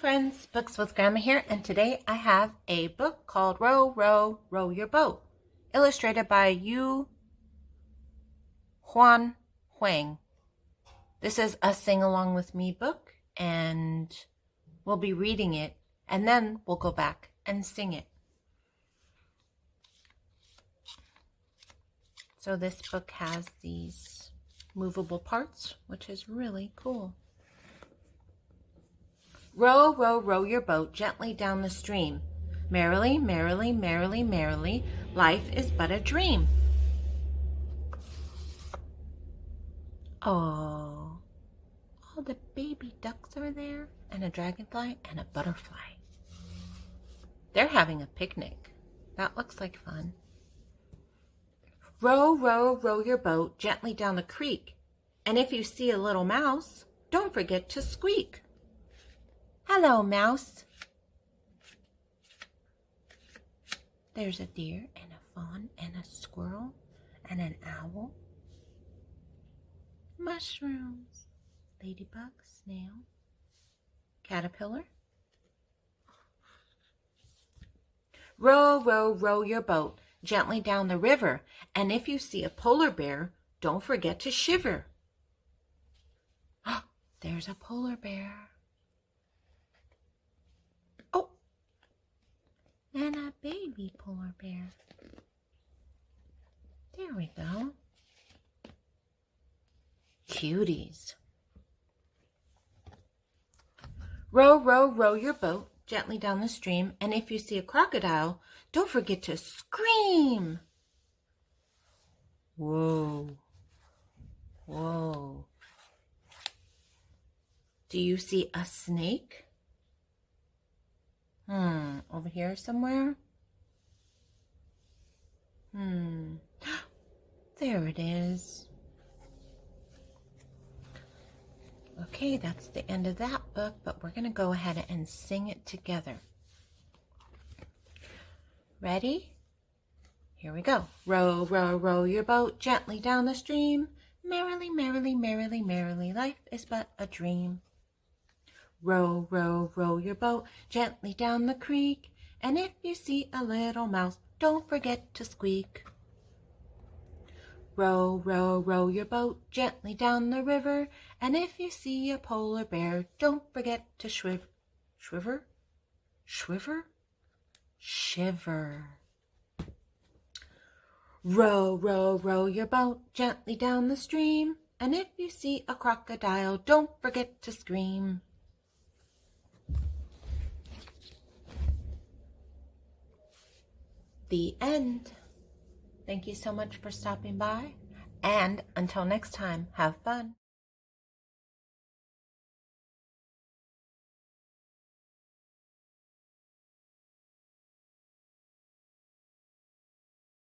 friends, Books with Grandma here, and today I have a book called Row, Row, Row Your Boat, illustrated by yu-hsuan Huang. This is a sing along with me book, and we'll be reading it, and then we'll go back and sing it. So this book has these movable parts, which is really cool. Row, row, row your boat gently down the stream. Merrily, merrily, merrily, merrily, life is but a dream. Oh, all the baby ducks are there, and a dragonfly and a butterfly. They're having a picnic. That looks like fun. Row, row, row your boat gently down the creek. And if you see a little mouse, don't forget to squeak. Hello, mouse. There's a deer and a fawn and a squirrel and an owl. Mushrooms, ladybug, snail, caterpillar. Row, row, row your boat gently down the river. And if you see a polar bear, don't forget to shiver. There's a polar bear. And a baby polar bear. There we go. Cuties. Row, row, row your boat gently down the stream. And if you see a crocodile, don't forget to scream. Whoa. Whoa. Do you see a snake? Over here somewhere? There it is. Okay, that's the end of that book, but we're going to go ahead and sing it together. Ready? Here we go. Row, row, row your boat gently down the stream. Merrily, merrily, merrily, merrily, life is but a dream. Row, row, row your boat gently down the creek. And if you see a little mouse, don't forget to squeak. Row, row, row your boat gently down the river. And if you see a polar bear, don't forget to shiver. Row, row, row your boat gently down the stream. And if you see a crocodile, don't forget to scream. The end. Thank you so much for stopping by, and until next time, have fun.